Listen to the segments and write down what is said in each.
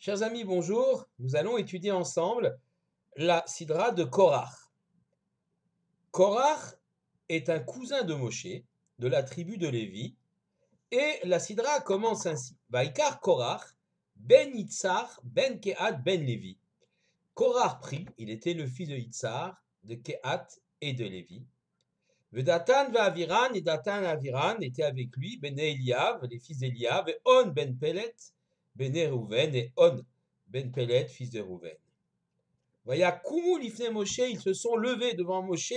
Chers amis, bonjour. Nous allons étudier ensemble la Sidra de Korach. Korach est un cousin de Moshe, de la tribu de Lévi, et la Sidra commence ainsi. Vaikar Korach, ben Yitzhar, ben Kehat, ben Lévi. Korach prit, il était le fils de Yitzhar, de Kehat et de Lévi. Vedatan va Aviran, et Datan et Aviran étaient avec lui, ben Eliav, les fils d'Eliav, et On ben Pelet, ben Reuven, et On ben Pelet, fils de Reuven. Voyez, Kumu lifne Moshe, ils se sont levés devant Moshe,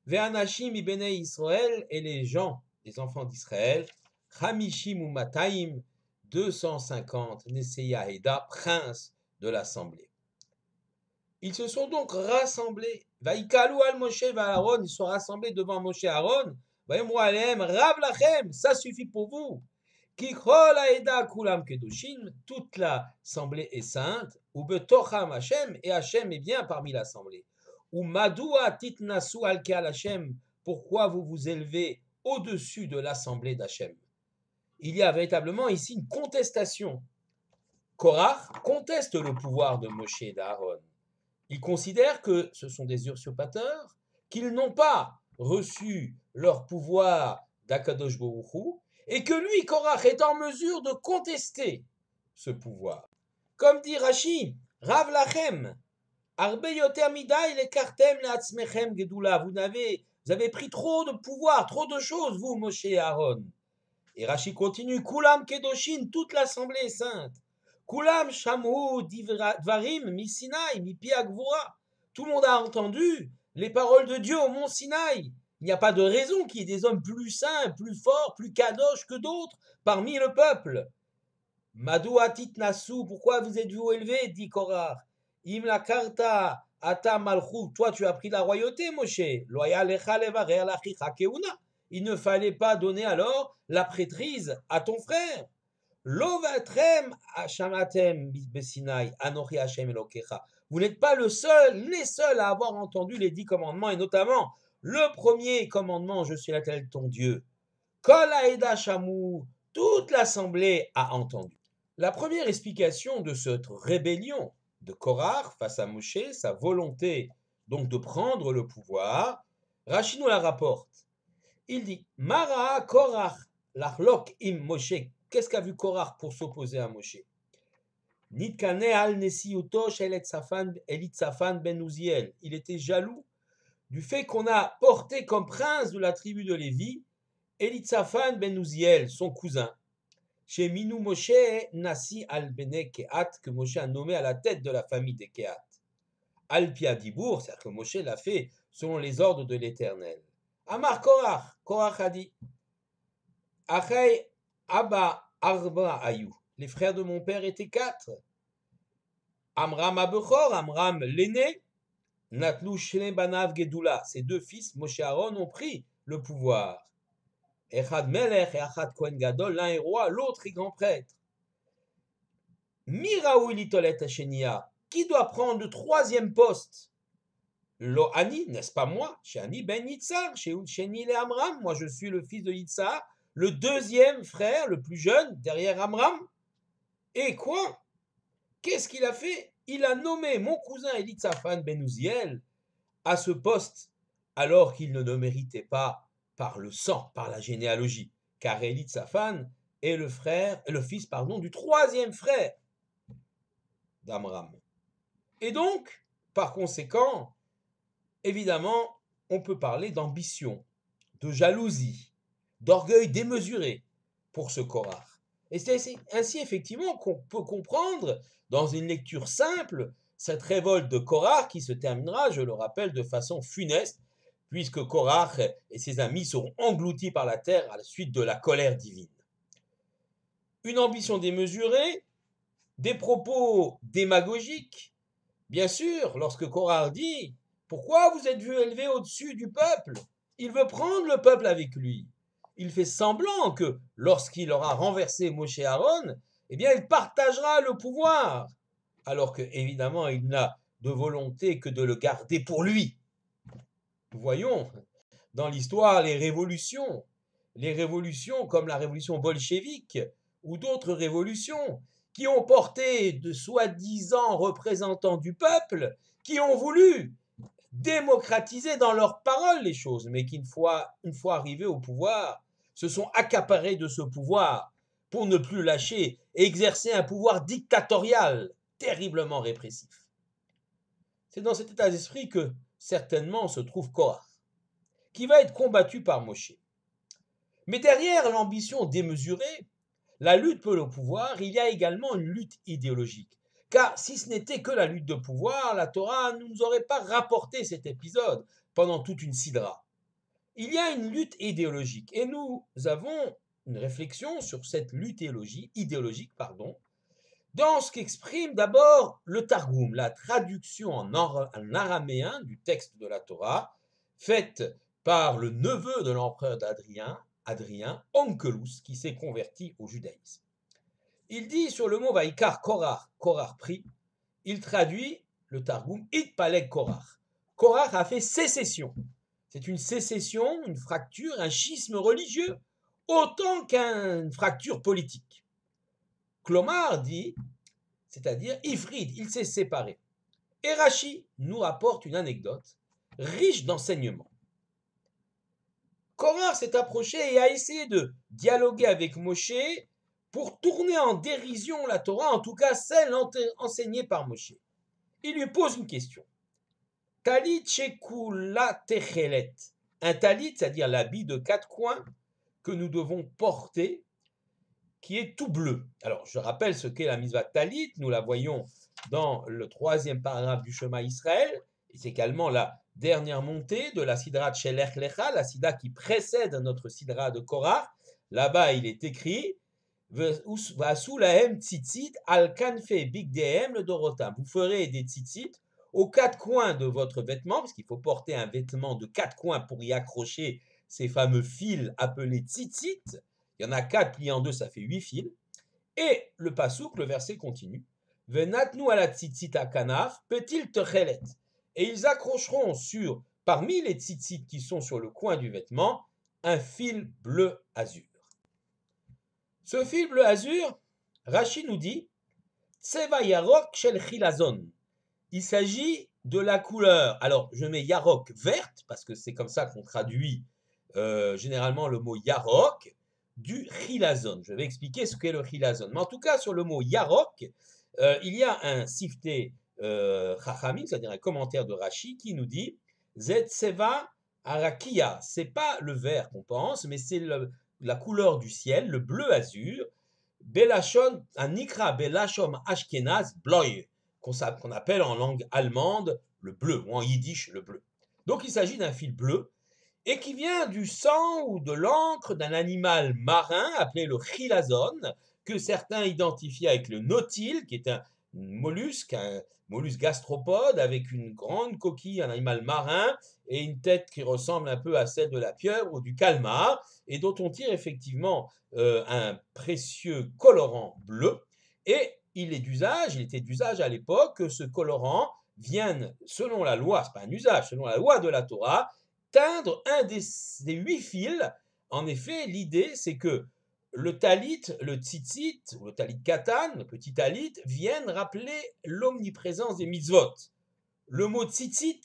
Ve'anashim ibene Israël, et les gens, les enfants d'Israël, Chamishim ou Mataim, 250, Neseya Heda, prince de l'assemblée. Ils se sont donc rassemblés. Vaïkalou al Moshe Aaron, ils sont rassemblés devant Moshe Aaron. Voyez, Moalem, Rav Lachem, ça suffit pour vous. Kichol Aeda Kulam Kedoshim, toute l'assemblée est sainte. Ou Betocham Hashem, et Hashem est bien parmi l'assemblée. Ou Madoua Titnasu al Keal Hashem, pourquoi vous vous élevez au-dessus de l'assemblée d'Hashem? Il y a véritablement ici une contestation. Korach conteste le pouvoir de Moshe et d'Aaron. Il considère que ce sont des usurpateurs, qu'ils n'ont pas reçu leur pouvoir d'Akadosh Baruch Hu, et que lui, Korach, est en mesure de contester ce pouvoir. Comme dit Rashi, Rav Lachem, Arbe yoter midai lekartem leatzmechem gedula, vous avez pris trop de pouvoir, trop de choses, vous, Moshe et Aaron. Et Rashi continue, Kulam kedoshin, toute l'assemblée est sainte. Kulam shamu dvarim mi Sinaï mi pi Gvura. Tout le monde a entendu les paroles de Dieu au mont Sinaï. Il n'y a pas de raison qu'il y ait des hommes plus saints, plus forts, plus kadosh que d'autres parmi le peuple. Madou atit nasu, pourquoi vous êtes-vous élevés, dit Korach. Im la karta ata malchut, toi tu as pris la royauté, Moshe. Loya lecha levarer lachicha keuna. Il ne fallait pas donner alors la prêtrise à ton frère. Lovatrem ashamatem besinaï anochi Hashem elokecha. Vous n'êtes pas les seuls à avoir entendu les 10 commandements, et notamment le premier commandement, je suis l'Éternel ton Dieu. Kol haeda shamu, toute l'assemblée a entendu. La première explication de cette rébellion de Korach face à Moshe, sa volonté donc de prendre le pouvoir, Rashi nous la rapporte. Il dit, Mara Korach lachlok im Moshe. Qu'est-ce qu'a vu Korach pour s'opposer à Moshe? Nitkane al nesiyuto shel Elitzaphan ben Uziel. Il était jaloux du fait qu'on a porté comme prince de la tribu de Lévi Elitzaphan ben Uziel, son cousin. Chez Minou Moshe Nasi al bene Kehat, que Moshe a nommé à la tête de la famille des Kehat. Al Piadibour, c'est-à-dire que Moshe l'a fait selon les ordres de l'Éternel. Amar Korach, Korach a dit, Achai Abba Arba Ayou, les frères de mon père étaient 4. Amram Abechor, Amram l'aîné, Natlu Shle Banav Gedula, ses 2 fils, Moshe et Aaron, ont pris le pouvoir. Echad Melech et Echad Kohen Gadol, l'un est roi, l'autre est grand prêtre. Miraou Litolet Hashenia, qui doit prendre le 3e poste? Lo Ani, n'est-ce pas moi? Chez Ani ben Yitzhar, chez Sheni le Amram, moi je suis le fils de Yitzhar, le 2e frère, le plus jeune, derrière Amram. Et quoi? Qu'est-ce qu'il a fait? Il a nommé mon cousin Elitzaphan ben Uziel à ce poste, alors qu'il ne le méritait pas par le sang, par la généalogie, car Elitzaphan est le fils du 3e frère d'Amram. Et donc, par conséquent, évidemment, on peut parler d'ambition, de jalousie, d'orgueil démesuré pour ce Korach. Et c'est ainsi effectivement qu'on peut comprendre, dans une lecture simple, cette révolte de Korach qui se terminera, je le rappelle, de façon funeste, puisque Korach et ses amis seront engloutis par la terre à la suite de la colère divine. Une ambition démesurée, des propos démagogiques, bien sûr, lorsque Korach dit « Pourquoi vous êtes-vous élevé au-dessus du peuple ?» Il veut prendre le peuple avec lui. Il fait semblant que lorsqu'il aura renversé Moshe et Aaron, eh bien, il partagera le pouvoir, alors que évidemment, il n'a de volonté que de le garder pour lui. Nous voyons dans l'histoire les révolutions comme la révolution bolchevique ou d'autres révolutions qui ont porté de soi-disant représentants du peuple, qui ont voulu démocratiser dans leurs paroles les choses, mais qui, une fois arrivés au pouvoir, se sont accaparés de ce pouvoir pour ne plus lâcher et exercer un pouvoir dictatorial terriblement répressif. C'est dans cet état d'esprit que certainement se trouve Korah, qui va être combattu par Moshe. Mais derrière l'ambition démesurée, la lutte pour le pouvoir, il y a également une lutte idéologique. Car si ce n'était que la lutte de pouvoir, la Torah ne nous aurait pas rapporté cet épisode pendant toute une sidra. Il y a une lutte idéologique et nous avons une réflexion sur cette lutte idéologique, dans ce qu'exprime d'abord le Targum, la traduction en araméen du texte de la Torah, faite par le neveu de l'empereur Adrien, Onkelos, qui s'est converti au judaïsme. Il dit sur le mot Vaikar Korach, Korach prie, il traduit le Targum Itpaleg Korach. Korach a fait sécession. C'est une sécession, une fracture, un schisme religieux, autant qu'une fracture politique. Klomar dit, c'est-à-dire Ifrid, il s'est séparé. Et Rashi nous rapporte une anecdote riche d'enseignements. Korach s'est approché et a essayé de dialoguer avec Moshe pour tourner en dérision la Torah, en tout cas celle enseignée par Moshe. Il lui pose une question. Talit shekula techelet. Un talit, c'est-à-dire l'habit de 4 coins que nous devons porter, qui est tout bleu. Alors, je rappelle ce qu'est la mitzvah talit. Nous la voyons dans le 3e paragraphe du Shema Israël. Et c'est également la dernière montée de la sidra de Shelech Lecha, la sidra qui précède notre sidra de Korah. Là-bas, il est écrit Vasu lahem tzitzit al kanfe bigdehem le dorotam. Vous ferez des tzitzit aux 4 coins de votre vêtement, parce qu'il faut porter un vêtement de 4 coins pour y accrocher ces fameux fils appelés tzitzit. Il y en a 4 pliés en 2, ça fait 8 fils. Et le pasouk, le verset continue. Venatnu ala tzitzit akanaf, petil techelet. Et ils accrocheront parmi les tzitzit qui sont sur le coin du vêtement, un fil bleu azur. Ce fil bleu azur, Rashi nous dit, Tseva yarok shel chilazon. Il s'agit de la couleur. Alors, je mets yarok verte, parce que c'est comme ça qu'on traduit généralement le mot yarok, du chilazon. Je vais expliquer ce qu'est le chilazon. Mais en tout cas, sur le mot yarok, il y a un sifté chachamim, c'est-à-dire un commentaire de Rashi, qui nous dit Zet seva arakia. C'est pas le vert qu'on pense, mais c'est la couleur du ciel, le bleu azur. Belashon, un ikra belashon ashkenaz bloy, qu'on appelle en langue allemande le bleu, ou en yiddish le bleu. Donc il s'agit d'un fil bleu et qui vient du sang ou de l'encre d'un animal marin appelé le chilazon, que certains identifient avec le nautile, qui est un mollusque gastropode avec une grande coquille, un animal marin, et une tête qui ressemble un peu à celle de la pieuvre ou du calmar, et dont on tire effectivement un précieux colorant bleu. Et il était d'usage à l'époque que ce colorant vienne, selon la loi, c'est pas un usage, selon la loi de la Torah, teindre un des 8 fils. En effet, l'idée, c'est que le talit, le tzitzit, ou le talit katan, le petit talit, viennent rappeler l'omniprésence des mitzvot. Le mot tzitzit,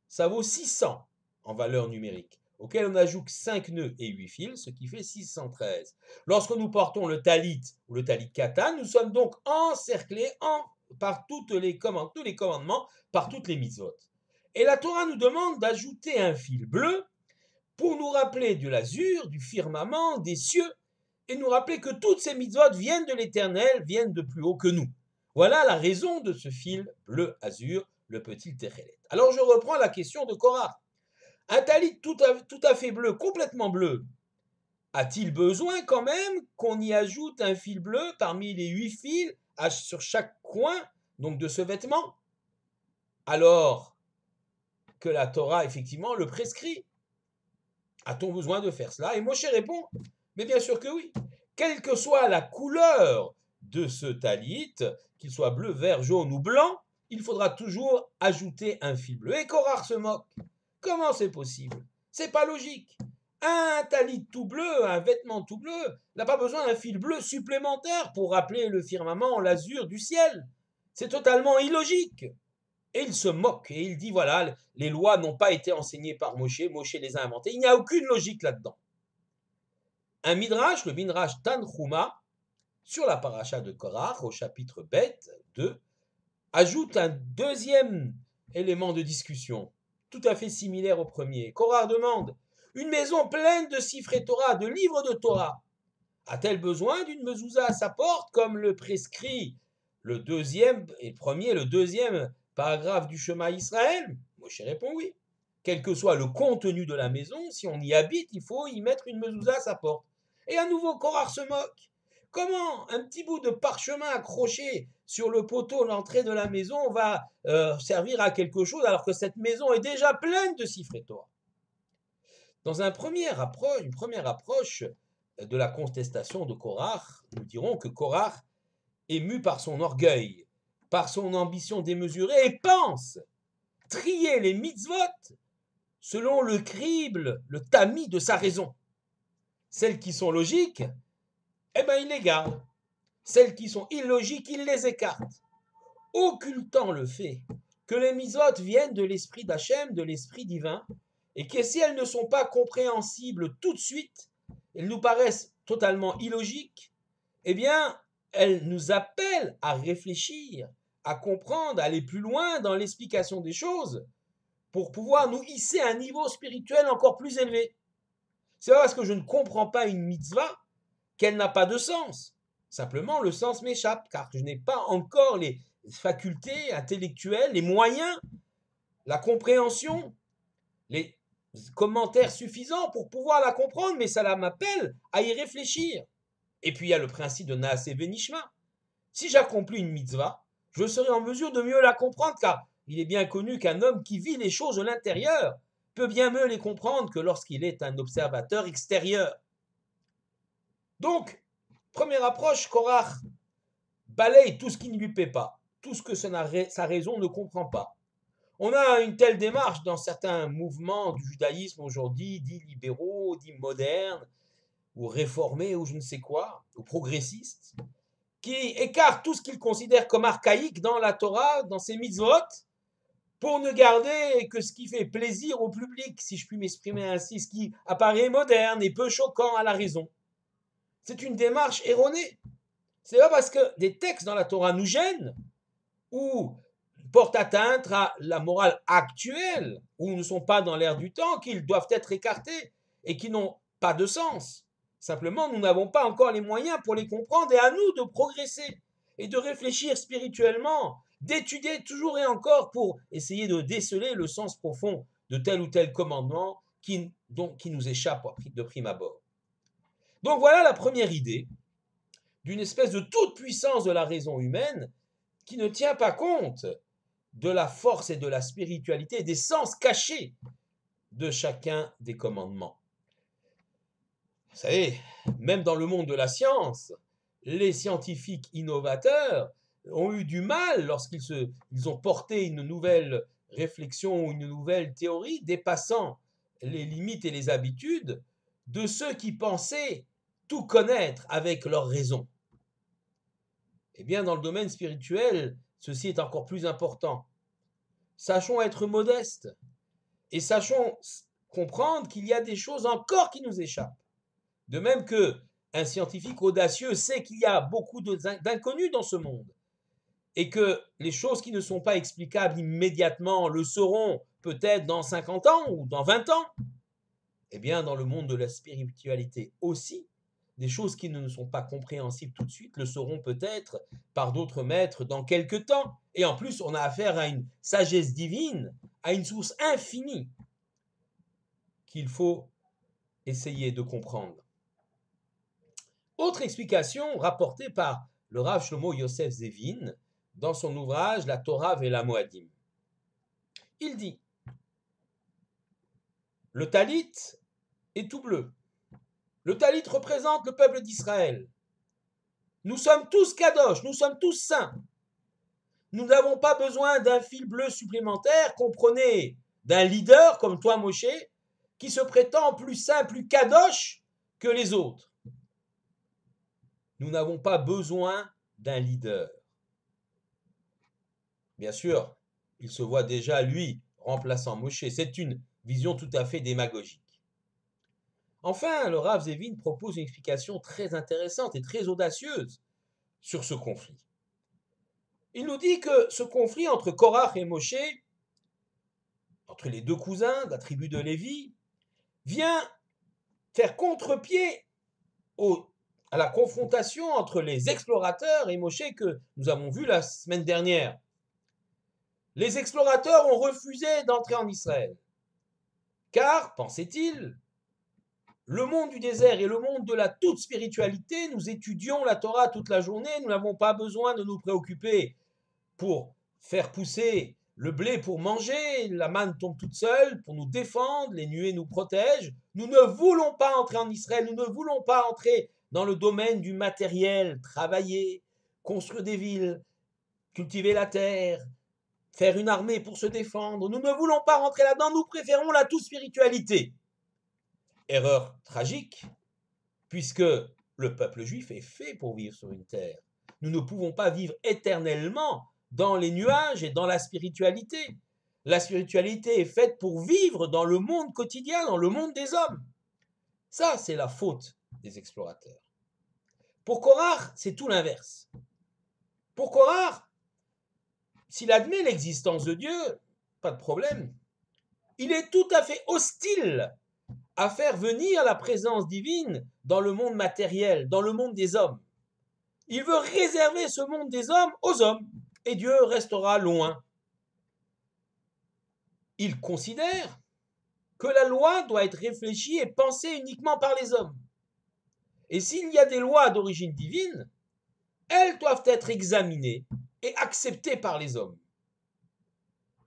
ça vaut 600 en valeur numérique, auquel on ajoute 5 nœuds et 8 fils, ce qui fait 613. Lorsque nous portons le talit ou le talit katan, nous sommes donc encerclés par tous les commandements, par toutes les mitzvot. Et la Torah nous demande d'ajouter un fil bleu pour nous rappeler de l'azur, du firmament, des cieux, et nous rappeler que toutes ces mitzvot viennent de l'Éternel, viennent de plus haut que nous. Voilà la raison de ce fil bleu azur, le petit techelet. Alors je reprends la question de Korah. Un talit tout à fait bleu, complètement bleu, a-t-il besoin quand même qu'on y ajoute un fil bleu parmi les 8 fils sur chaque coin donc de ce vêtement, alors que la Torah effectivement le prescrit? A-t-on besoin de faire cela? Et Moshe répond, mais bien sûr que oui. Quelle que soit la couleur de ce talit, qu'il soit bleu, vert, jaune ou blanc, il faudra toujours ajouter un fil bleu. Et Korah se moque. Comment c'est possible? C'est pas logique. Un talit tout bleu, un vêtement tout bleu, n'a pas besoin d'un fil bleu supplémentaire pour rappeler le firmament, l'azur du ciel. C'est totalement illogique. Et il se moque et il dit voilà, les lois n'ont pas été enseignées par Moshe, Moshe les a inventées. Il n'y a aucune logique là-dedans. Un midrash, le midrash Tanchuma, sur la paracha de Korach, au chapitre Bet 2, ajoute un deuxième élément de discussion, tout à fait similaire au premier. Korach demande une maison pleine de Sifrei Torah, de livres de Torah, a-t-elle besoin d'une mezouza à sa porte, comme le prescrit le deuxième et le deuxième paragraphe du Shema Israël? Moshe répond oui. Quel que soit le contenu de la maison, si on y habite, il faut y mettre une mezouza à sa porte. Et à nouveau, Korach se moque. Comment un petit bout de parchemin accroché sur le poteau, l'entrée de la maison, va servir à quelque chose alors que cette maison est déjà pleine de Sifrei Torah? Dans une première approche de la contestation de Korach, nous dirons que Korach est mu par son orgueil, par son ambition démesurée, et pense trier les mitzvot selon le crible, le tamis de sa raison. Celles qui sont logiques, il les garde. Celles qui sont illogiques, il les écarte, occultant le fait que les mitzvot viennent de l'esprit d'Hachem, de l'esprit divin, et que si elles ne sont pas compréhensibles tout de suite, elles nous paraissent totalement illogiques, eh bien, elles nous appellent à réfléchir, à comprendre, à aller plus loin dans l'explication des choses, pour pouvoir nous hisser à un niveau spirituel encore plus élevé. C'est pas parce que je ne comprends pas une mitzvah qu'elle n'a pas de sens. Simplement, le sens m'échappe, car je n'ai pas encore les facultés intellectuelles, les moyens, la compréhension, les commentaires suffisants pour pouvoir la comprendre, mais ça m'appelle à y réfléchir. Et puis il y a le principe de Naaseh Venishma. Si j'accomplis une mitzvah, je serai en mesure de mieux la comprendre, car il est bien connu qu'un homme qui vit les choses de l'intérieur peut bien mieux les comprendre que lorsqu'il est un observateur extérieur. Donc, première approche, Korach balaye tout ce qui ne lui plaît pas, tout ce que sa raison ne comprend pas. On a une telle démarche dans certains mouvements du judaïsme aujourd'hui, dits libéraux, dits modernes, ou réformés, ou je ne sais quoi, ou progressistes, qui écartent tout ce qu'ils considèrent comme archaïque dans la Torah, dans ses mitzvot, pour ne garder que ce qui fait plaisir au public, si je puis m'exprimer ainsi, ce qui apparaît moderne et peu choquant à la raison. C'est une démarche erronée. C'est pas parce que des textes dans la Torah nous gênent ou portent atteinte à la morale actuelle ou ne sont pas dans l'air du temps qu'ils doivent être écartés et qui n'ont pas de sens. Simplement, nous n'avons pas encore les moyens pour les comprendre et à nous de progresser et de réfléchir spirituellement, d'étudier toujours et encore pour essayer de déceler le sens profond de tel ou tel commandement qui nous échappe de prime abord. Donc voilà la première idée d'une espèce de toute-puissance de la raison humaine qui ne tient pas compte de la force et de la spiritualité et des sens cachés de chacun des commandements. Vous savez, même dans le monde de la science, les scientifiques innovateurs ont eu du mal lorsqu'ils ont porté une nouvelle réflexion ou une nouvelle théorie dépassant les limites et les habitudes de ceux qui pensaient tout connaître avec leur raison. Eh bien, dans le domaine spirituel, ceci est encore plus important. Sachons être modestes et sachons comprendre qu'il y a des choses encore qui nous échappent. De même qu'un scientifique audacieux sait qu'il y a beaucoup d'inconnus dans ce monde et que les choses qui ne sont pas explicables immédiatement le seront peut-être dans 50 ans ou dans 20 ans. Eh bien, dans le monde de la spiritualité aussi, des choses qui ne sont pas compréhensibles tout de suite le seront peut-être par d'autres maîtres dans quelque temps. Et en plus, on a affaire à une sagesse divine, à une source infinie qu'il faut essayer de comprendre. Autre explication rapportée par le Rav Shlomo Yosef Zevin dans son ouvrage La Torah Vela Moadim. Il dit « Le talit est tout bleu. Le talit représente le peuple d'Israël. Nous sommes tous kadosh, nous sommes tous saints. Nous n'avons pas besoin d'un fil bleu supplémentaire, comprenez, d'un leader comme toi, Moshe, qui se prétend plus saint, plus kadosh que les autres. Nous n'avons pas besoin d'un leader. Bien sûr, il se voit déjà, lui, remplaçant Moshe. C'est une vision tout à fait démagogique. Enfin, le Rav Zevin propose une explication très intéressante et très audacieuse sur ce conflit. Il nous dit que ce conflit entre Korach et Moshe, entre les deux cousins de la tribu de Lévi, vient faire contre-pied à la confrontation entre les explorateurs et Moshe que nous avons vu la semaine dernière. Les explorateurs ont refusé d'entrer en Israël, car, pensait-il, le monde du désert et le monde de la toute spiritualité, nous étudions la Torah toute la journée, nous n'avons pas besoin de nous préoccuper pour faire pousser le blé pour manger, la manne tombe toute seule pour nous défendre, les nuées nous protègent. Nous ne voulons pas entrer en Israël, nous ne voulons pas entrer dans le domaine du matériel, travailler, construire des villes, cultiver la terre, faire une armée pour se défendre. Nous ne voulons pas rentrer là-dedans, nous préférons la toute spiritualité. Erreur tragique, puisque le peuple juif est fait pour vivre sur une terre. Nous ne pouvons pas vivre éternellement dans les nuages et dans la spiritualité. La spiritualité est faite pour vivre dans le monde quotidien, dans le monde des hommes. Ça, c'est la faute des explorateurs. Pour Korach, c'est tout l'inverse. Pour Korach, s'il admet l'existence de Dieu, pas de problème. Il est tout à fait hostile à faire venir la présence divine dans le monde matériel, dans le monde des hommes. Il veut réserver ce monde des hommes aux hommes, et Dieu restera loin. Il considère que la loi doit être réfléchie et pensée uniquement par les hommes. Et s'il y a des lois d'origine divine, elles doivent être examinées et acceptées par les hommes.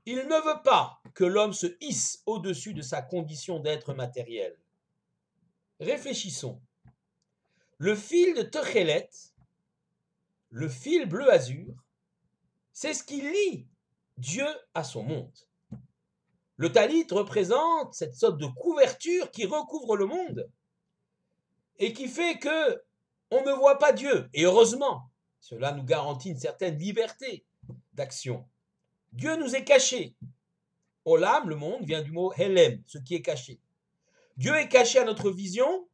Il ne veut pas que l'homme se hisse au-dessus de sa condition d'être matériel. Réfléchissons. Le fil de Techelet, le fil bleu azur, c'est ce qui lie Dieu à son monde. Le talit représente cette sorte de couverture qui recouvre le monde et qui fait que on ne voit pas Dieu. Et heureusement, cela nous garantit une certaine liberté d'action. Dieu nous est caché. Olam, le monde, vient du mot helem, ce qui est caché. Dieu est caché à notre vision,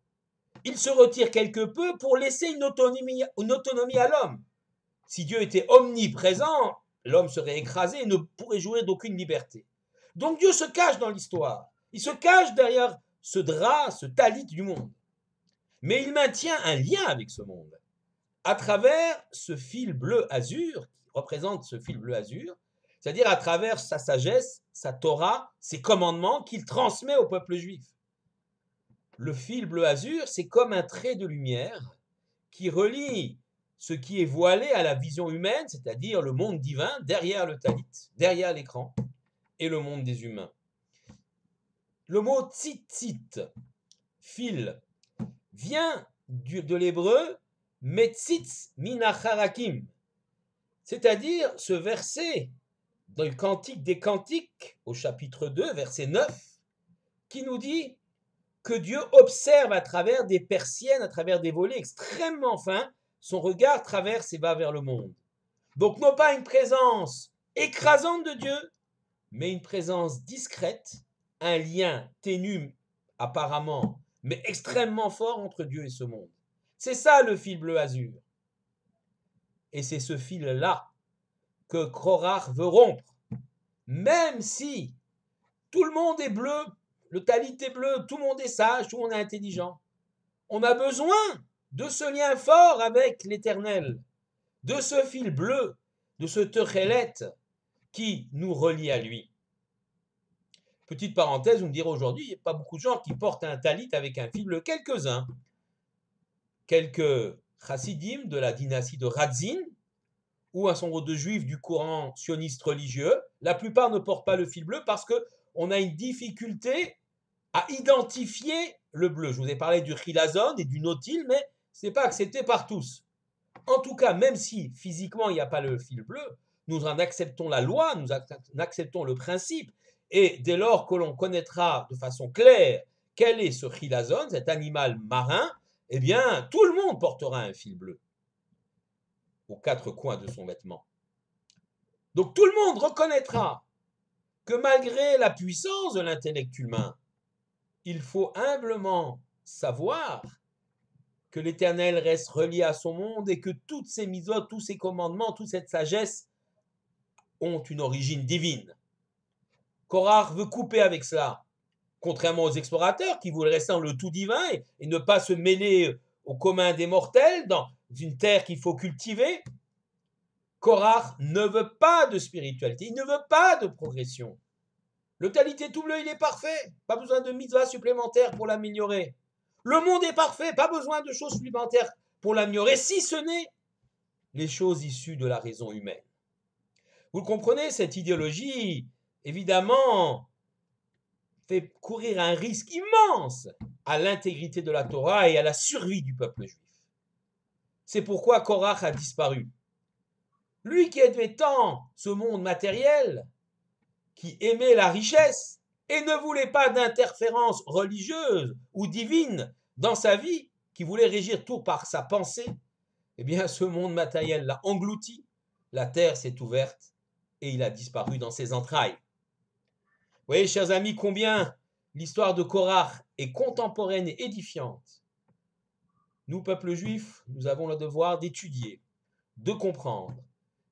il se retire quelque peu pour laisser une autonomie à l'homme. Si Dieu était omniprésent, l'homme serait écrasé et ne pourrait jouir d'aucune liberté. Donc Dieu se cache dans l'histoire. Il se cache derrière ce drap, ce talit du monde. Mais il maintient un lien avec ce monde à travers ce fil bleu azur, qui représente ce fil bleu azur, c'est-à-dire à travers sa sagesse, sa Torah, ses commandements qu'il transmet au peuple juif. Le fil bleu azur, c'est comme un trait de lumière qui relie ce qui est voilé à la vision humaine, c'est-à-dire le monde divin derrière le talit, derrière l'écran, et le monde des humains. Le mot tzitzit, fil, vient de l'hébreu metzitz minacharakim, c'est-à-dire ce verset dans le Cantique des Cantiques, au chapitre 2, verset 9, qui nous dit que Dieu observe à travers des persiennes, à travers des volets extrêmement fins, son regard traverse et va vers le monde. Donc non pas une présence écrasante de Dieu, mais une présence discrète, un lien ténu apparemment, mais extrêmement fort entre Dieu et ce monde. C'est ça le fil bleu azur. Et c'est ce fil-là que Korach veut rompre. Même si tout le monde est bleu, le talit est bleu, tout le monde est sage, tout le monde est intelligent. On a besoin de ce lien fort avec l'Éternel, de ce fil bleu, de ce techelet qui nous relie à lui. Petite parenthèse, vous me direz aujourd'hui, il n'y a pas beaucoup de gens qui portent un talit avec un fil bleu, quelques-uns, quelques chassidim de la dynastie de Radzin, ou un certain nombre de juifs du courant sioniste religieux, la plupart ne portent pas le fil bleu parce qu'on a une difficulté à identifier le bleu. Je vous ai parlé du chilazon et du notil, mais ce n'est pas accepté par tous. En tout cas, même si physiquement il n'y a pas le fil bleu, nous en acceptons la loi, nous acceptons le principe, et dès lors que l'on connaîtra de façon claire quel est ce chilazon, cet animal marin, eh bien, tout le monde portera un fil bleu aux quatre coins de son vêtement. Donc tout le monde reconnaîtra que malgré la puissance de l'intellect humain, il faut humblement savoir que l'Éternel reste relié à son monde et que toutes ces mitzvot, tous ces commandements, toute cette sagesse ont une origine divine. Korach veut couper avec cela, contrairement aux explorateurs qui voulaient rester dans le tout divin et ne pas se mêler au commun des mortels dans une terre qu'il faut cultiver. Korach ne veut pas de spiritualité, il ne veut pas de progression. Le Talité tout bleu, il est parfait, pas besoin de mitzvah supplémentaires pour l'améliorer. Le monde est parfait, pas besoin de choses supplémentaires pour l'améliorer, si ce n'est les choses issues de la raison humaine. Vous le comprenez, cette idéologie, évidemment, fait courir un risque immense à l'intégrité de la Torah et à la survie du peuple juif. C'est pourquoi Korach a disparu. Lui qui aimait tant ce monde matériel, qui aimait la richesse et ne voulait pas d'interférence religieuse ou divine dans sa vie, qui voulait régir tout par sa pensée, eh bien ce monde matériel l'a englouti, la terre s'est ouverte et il a disparu dans ses entrailles. Vous voyez, chers amis, combien l'histoire de Korach est contemporaine et édifiante. Nous, peuple juif, nous avons le devoir d'étudier, de comprendre,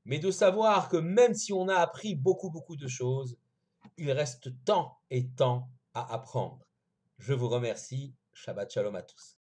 mais de savoir que même si on a appris beaucoup de choses, il reste tant et tant à apprendre. Je vous remercie. Shabbat shalom à tous.